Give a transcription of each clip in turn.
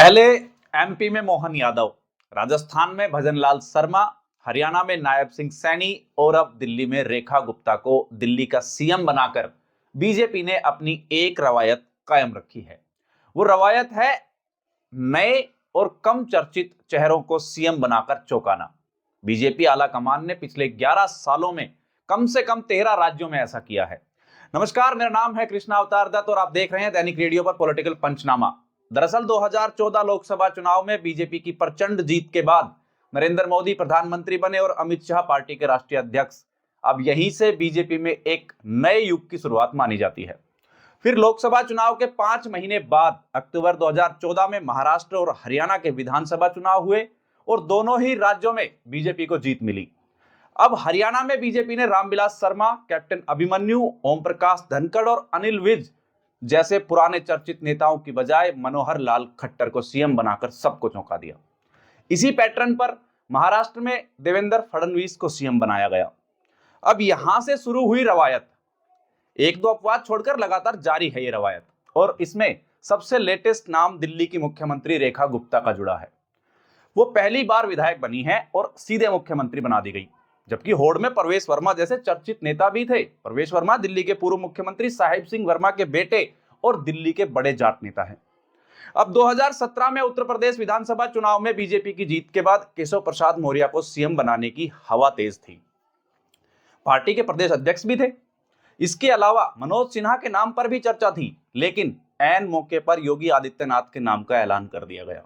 पहले एमपी में मोहन यादव, राजस्थान में भजनलाल शर्मा, हरियाणा में नायब सिंह सैनी और अब दिल्ली में रेखा गुप्ता को दिल्ली का सीएम बनाकर बीजेपी ने अपनी एक रवायत कायम रखी है। वो रवायत है नए और कम चर्चित चेहरों को सीएम बनाकर चौंकाना। बीजेपी आला कमान ने पिछले 11 सालों में कम से कम 13 राज्यों में ऐसा किया है। नमस्कार, मेरा नाम है कृष्णा अवतार दत्त और आप देख रहे हैं दैनिक रेडियो पर पॉलिटिकल पंचनामा। दरअसल 2014 लोकसभा चुनाव में बीजेपी की प्रचंड जीत के बाद नरेंद्र मोदी प्रधानमंत्री बने और अमित शाह पार्टी के राष्ट्रीय अध्यक्ष। अब यहीं से बीजेपी में एक नए युग की शुरुआत मानी जाती है। फिर लोकसभा चुनाव के 5 महीने बाद अक्टूबर 2014 में महाराष्ट्र और हरियाणा के विधानसभा चुनाव हुए और दोनों ही राज्यों में बीजेपी को जीत मिली। अब हरियाणा में बीजेपी ने रामविलास शर्मा, कैप्टन अभिमन्यु, ओम प्रकाश धनखड़ और अनिल विज जैसे पुराने चर्चित नेताओं की बजाय मनोहर लाल खट्टर को सीएम बनाकर सबको चौंका दिया। इसी पैटर्न पर महाराष्ट्र में देवेंद्र फडणवीस को सीएम बनाया गया। अब यहां से शुरू हुई रवायत, एक दो अपवाद छोड़कर लगातार जारी है ये रवायत, और इसमें सबसे लेटेस्ट नाम दिल्ली की मुख्यमंत्री रेखा गुप्ता का जुड़ा है। वो पहली बार विधायक बनी है और सीधे मुख्यमंत्री बना दी गई, जबकि होड़ में प्रवेश वर्मा जैसे चर्चित नेता भी थे। प्रवेश वर्मा दिल्ली के पूर्व मुख्यमंत्री साहिब सिंह वर्मा के बेटे और दिल्ली के बड़े जाट नेता हैं। अब 2017 में उत्तर प्रदेश विधानसभा चुनाव में बीजेपी की जीत के बाद केशव प्रसाद मौर्य को सीएम बनाने की हवा तेज थी। पार्टी के प्रदेश अध्यक्ष भी थे। इसके अलावा मनोज सिन्हा के नाम पर भी चर्चा थी, लेकिन ऐन मौके पर योगी आदित्यनाथ के नाम का ऐलान कर दिया गया।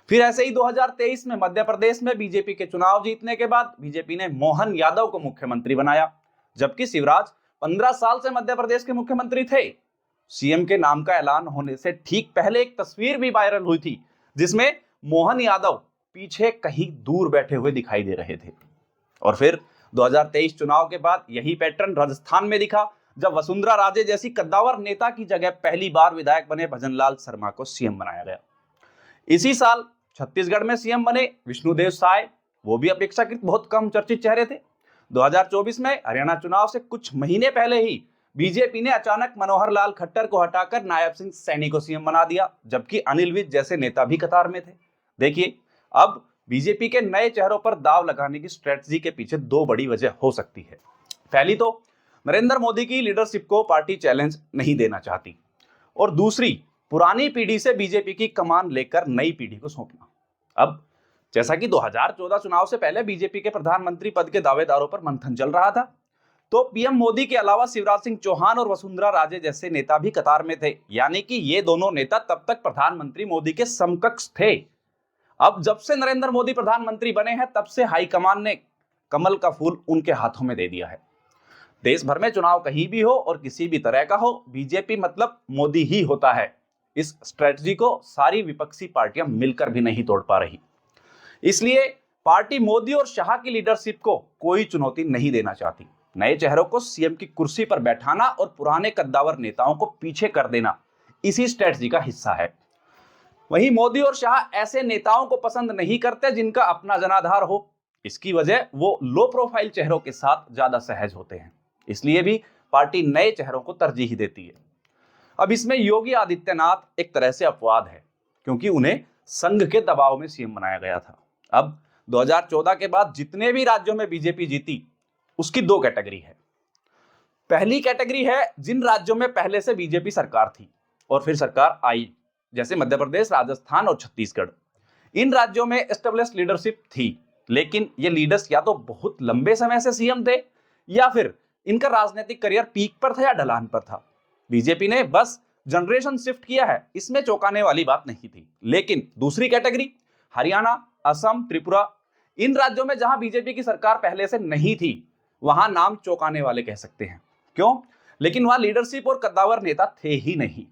फिर ऐसे ही 2023 में मध्य प्रदेश में बीजेपी के चुनाव जीतने के बाद बीजेपी ने मोहन यादव को मुख्यमंत्री बनाया, जबकि शिवराज 15 साल से मध्य प्रदेश के मुख्यमंत्री थे। सीएम के नाम का ऐलान होने से ठीक पहले एक तस्वीर भी वायरल हुई थी, जिसमें मोहन यादव पीछे कहीं दूर बैठे हुए दिखाई दे रहे थे। और फिर 2023 चुनाव के बाद यही पैटर्न राजस्थान में दिखा, जब वसुंधरा राजे जैसी कद्दावर नेता की जगह पहली बार विधायक बने भजनलाल शर्मा को सीएम बनाया गया। इसी साल छत्तीसगढ़ में सीएम बने विष्णुदेव साय, वो भी अपेक्षाकृत बहुत कम चर्चित चेहरे थे। 2024 में हरियाणा चुनाव से कुछ महीने पहले ही बीजेपी ने अचानक मनोहर लाल खट्टर को हटाकर नायब सिंह सैनी को सीएम बना दिया, जबकि अनिल विज जैसे नेता भी कतार में थे। देखिए, अब बीजेपी के नए चेहरों पर दाव लगाने की स्ट्रेटजी के पीछे दो बड़ी वजह हो सकती है। पहली तो नरेंद्र मोदी की लीडरशिप को पार्टी चैलेंज नहीं देना चाहती, और दूसरी पुरानी पीढ़ी से बीजेपी की कमान लेकर नई पीढ़ी को सौंपना। अब जैसा कि 2014 चुनाव से पहले बीजेपी के प्रधानमंत्री पद के दावेदारों पर मंथन चल रहा था, तो पीएम मोदी के अलावा शिवराज सिंह चौहान और वसुंधरा राजे जैसे नेता भी कतार में थे, यानी कि ये दोनों नेता तब तक प्रधानमंत्री मोदी के समकक्ष थे। अब जब से नरेंद्र मोदी प्रधानमंत्री बने हैं, तब से हाईकमान ने कमल का फूल उनके हाथों में दे दिया है। देश भर में चुनाव कहीं भी हो और किसी भी तरह का हो, बीजेपी मतलब मोदी ही होता है। इस स्ट्रेटजी को सारी विपक्षी पार्टियां मिलकर भी नहीं तोड़ पा रही। इसलिए पार्टी मोदी और शाह की लीडरशिप को कोई चुनौती नहीं देना चाहती। नए चेहरों को सीएम की कुर्सी पर बैठाना और पुराने कद्दावर नेताओं को पीछे कर देना इसी स्ट्रेटजी का हिस्सा है। वहीं मोदी और शाह ऐसे नेताओं को पसंद नहीं करते जिनका अपना जनाधार हो। इसकी वजह वो लो प्रोफाइल चेहरों के साथ ज्यादा सहज होते हैं। इसलिए भी पार्टी नए चेहरों को तरजीह देती है। अब इसमें योगी आदित्यनाथ एक तरह से अपवाद है, क्योंकि उन्हें संघ के दबाव में सीएम बनाया गया था। अब 2014 के बाद जितने भी राज्यों में बीजेपी जीती, उसकी दो कैटेगरी है। पहली कैटेगरी है जिन राज्यों में पहले से बीजेपी सरकार थी और फिर सरकार आई, जैसे मध्य प्रदेश, राजस्थान और छत्तीसगढ़। इन राज्यों में एस्टेब्लिश्ड लीडरशिप थी, लेकिन ये लीडर्स या तो बहुत लंबे समय से सीएम थे या फिर इनका राजनीतिक करियर पीक पर था या ढलान पर था। बीजेपी ने बस जनरेशन शिफ्ट किया है, इसमें चौंकाने वाली बात नहीं थी। लेकिन दूसरी कैटेगरी हरियाणा, असम, त्रिपुरा, इन राज्यों में जहां बीजेपी की सरकार पहले से नहीं थी, वहां नाम चौंकाने वाले कह सकते हैं। क्यों? लेकिन वहां लीडरशिप और कद्दावर नेता थे ही नहीं।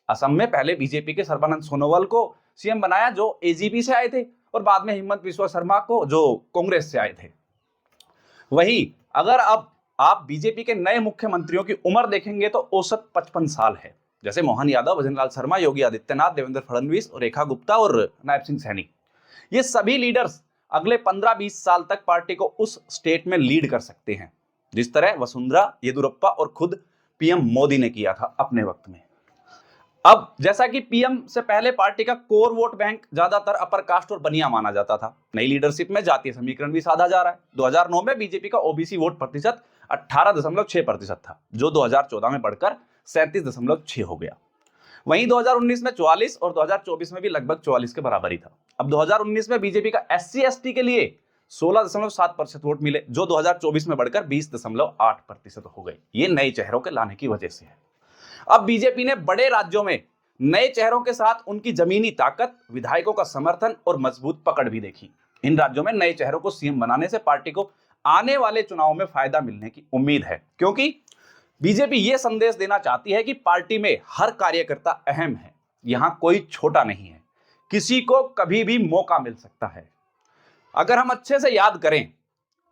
असम में पहले बीजेपी के सर्बानंद सोनोवाल को सीएम बनाया, जो एजीपी से आए थे, और बाद में हिमंत बिस्वा शर्मा को, जो कांग्रेस से आए थे। वहीं अगर अब आप बीजेपी के नए मुख्यमंत्रियों की उम्र देखेंगे तो औसत 55 साल है, जैसे मोहन यादव, भजनलाल शर्मा, योगी आदित्यनाथ, देवेंद्र फडणवीस और रेखा गुप्ता और नायब सिंह सैनी। ये सभी लीडर्स अगले 15-20 साल तक पार्टी को उस स्टेट में लीड कर सकते हैं, जिस तरह वसुंधरा, येदुरप्पा और खुद पीएम मोदी ने किया था अपने वक्त में। अब जैसा कि पीएम से पहले पार्टी का कोर वोट बैंक ज्यादातर अपर कास्ट और बनिया माना जाता था, नई लीडरशिप में जातीय समीकरण भी साधा जा रहा है। 2009 में बीजेपी का ओबीसी वोट प्रतिशत 18.6% था, जो 2014 में बढ़कर 37.6 हो गया। वहीं 2019 में 44 और 2024 में भी लगभग 44 के बराबर ही था। अब 2019 में बीजेपी का SC/ST के लिए 16.7% वोट मिले, जो 2024 में बढ़कर 20.8% हो गए। ये नए चेहरों के लाने की वजह से है। अब बीजेपी ने बड़े राज्यों में नए चेहरों के साथ उनकी जमीनी ताकत, विधायकों का समर्थन और मजबूत पकड़ भी देखी। इन राज्यों में नए चेहरों को सीएम बनाने से पार्टी को आने वाले चुनाव में फायदा मिलने की उम्मीद है, क्योंकि बीजेपी यह संदेश देना चाहती है कि पार्टी में हर कार्यकर्ता अहम है, यहां कोई छोटा नहीं है, किसी को कभी भी मौका मिल सकता है। अगर हम अच्छे से याद करें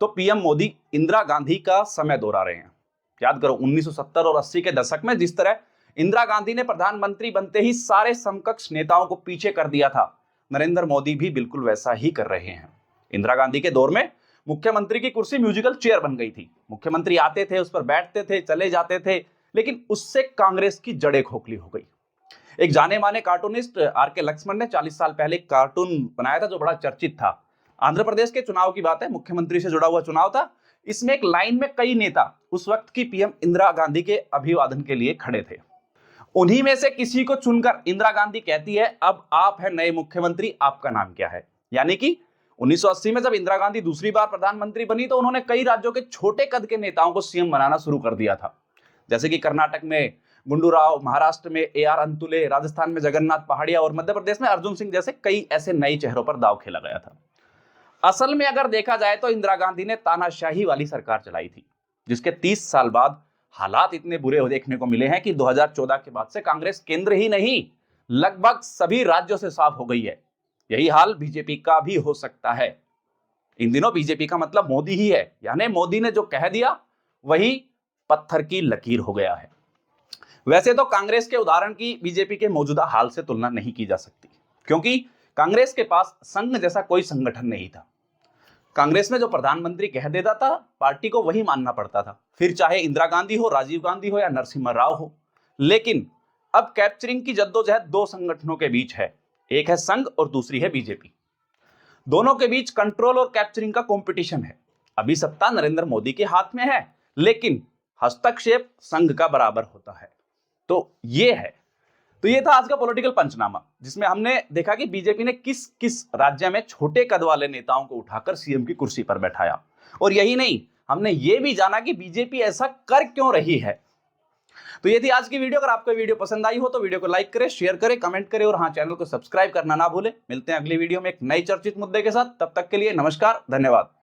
तो पीएम मोदी इंदिरा गांधी का समय दोहरा रहे हैं। याद करो 1970 और 80 के दशक में जिस तरह इंदिरा गांधी ने प्रधानमंत्री बनते ही सारे समकक्ष नेताओं को पीछे कर दिया था, नरेंद्र मोदी भी बिल्कुल वैसा ही कर रहे हैं। इंदिरा गांधी के दौर में मुख्यमंत्री की कुर्सी म्यूजिकल चेयर बन गई थी। मुख्यमंत्री आते थे, उस पर बैठते थे, चले जाते थे, लेकिन उससे कांग्रेस की जड़ें खोखली हो गई। एक जाने माने कार्टूनिस्ट आर.के. लक्ष्मण ने 40 साल पहले एक कार्टून बनाया था जो बड़ा चर्चित था। आंध्र प्रदेश के चुनाव की बात है, मुख्यमंत्री से जुड़ा हुआ चुनाव था। इसमें एक लाइन में कई नेता उस वक्त की पीएम इंदिरा गांधी के अभिवादन के लिए खड़े थे। उन्हीं में से किसी को चुनकर इंदिरा गांधी कहती है, अब आप है नए मुख्यमंत्री, आपका नाम क्या है। यानी कि 1980 में जब इंदिरा गांधी दूसरी बार प्रधानमंत्री बनी तो उन्होंने कई राज्यों के छोटे कद के नेताओं को सीएम बनाना शुरू कर दिया था। जैसे कि कर्नाटक में गुंडू राव, महाराष्ट्र में AR अंतुले, राजस्थान में जगन्नाथ पहाड़िया और मध्य प्रदेश में अर्जुन सिंह जैसे कई ऐसे नए चेहरों पर दांव खेला गया था। असल में अगर देखा जाए तो इंदिरा गांधी ने तानाशाही वाली सरकार चलाई थी, जिसके 30 साल बाद हालात इतने बुरे हो देखने को मिले हैं कि 2014 के बाद से कांग्रेस केंद्र ही नहीं, लगभग सभी राज्यों से साफ हो गई है। यही हाल बीजेपी का भी हो सकता है। इन दिनों बीजेपी का मतलब मोदी ही है, यानी मोदी ने जो कह दिया वही पत्थर की लकीर हो गया है। वैसे तो कांग्रेस के उदाहरण की बीजेपी के मौजूदा हाल से तुलना नहीं की जा सकती, क्योंकि कांग्रेस के पास संघ जैसा कोई संगठन नहीं था। कांग्रेस में जो प्रधानमंत्री कह देता था, पार्टी को वही मानना पड़ता था, फिर चाहे इंदिरा गांधी हो, राजीव गांधी हो या नरसिम्हा राव हो। लेकिन अब कैप्चरिंग की जद्दोजहद दो संगठनों के बीच है, एक है संघ और दूसरी है बीजेपी। दोनों के बीच कंट्रोल और कैप्चरिंग का कंपटीशन है। अभी सत्ता नरेंद्र मोदी के हाथ में है, लेकिन हस्तक्षेप संघ का बराबर होता है। तो ये था आज का पॉलिटिकल पंचनामा, जिसमें हमने देखा कि बीजेपी ने किस किस राज्य में छोटे कद वाले नेताओं को उठाकर सीएम की कुर्सी पर बैठाया। और यही नहीं, हमने ये भी जाना कि बीजेपी ऐसा कर क्यों रही है। तो ये थी आज की वीडियो। अगर आपको वीडियो पसंद आई हो तो वीडियो को लाइक करें, शेयर करें, कमेंट करें और हाँ, चैनल को सब्सक्राइब करना ना भूलें। मिलते हैं अगली वीडियो में एक नई चर्चित मुद्दे के साथ। तब तक के लिए नमस्कार, धन्यवाद।